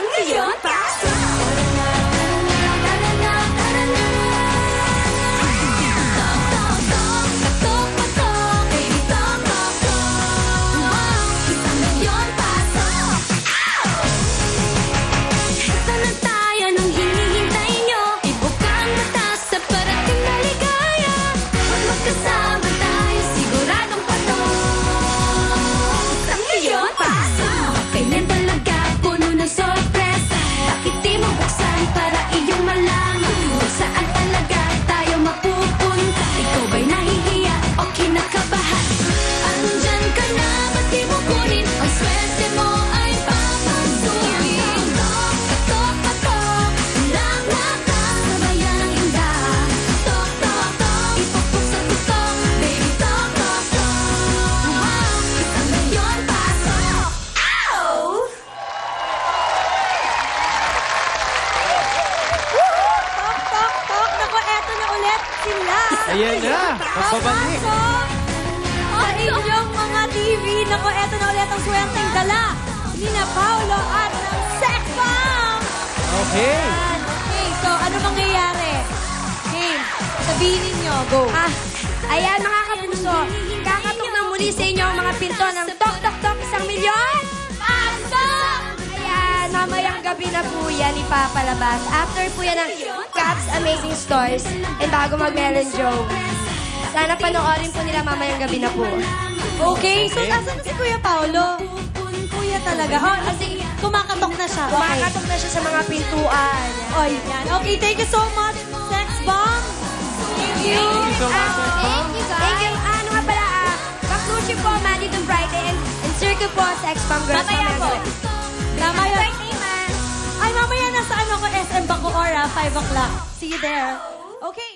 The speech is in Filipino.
ngayon, pasok! Ayan na, magbabalik. Sa inyong mga TV, naku, eto na ulit ang swelteng dala ni na Paolo at ng Sex Bomb! Okay. Okay, so ano mangyayari? Game, sabihin ninyo, go. Ayan, mga kapuso, kakatok na muli sa inyo ang mga pinto ng Tok Tok Tok 1 milyon. Pasok! Ayan, mamayang gabi na po yan ipapalabas. After po yan ng Caps Amazing Stores and bago mag-Melon Joe. Sana panoorin po nila mamayang gabi na po. Okay, so asan na si Kuya Paolo? Kuya talaga. Oh, sige, kumakatok na siya. Kumakatok na siya sa mga pintuan. Oh, yan. Okay, thank you so much, Sex Bomb. Thank you. Thank you so much, Sex Bomb. Thank you, guys. Thank you. Ano nga pala, Baklushi po, Monday to Friday, and Circle po, Sex Bomb Girls. Mamaya po. Tama yun. Birthday, man. Ay, mamaya nasa ano ko, SM Bacoor, 5 o'clock. See you there. Okay.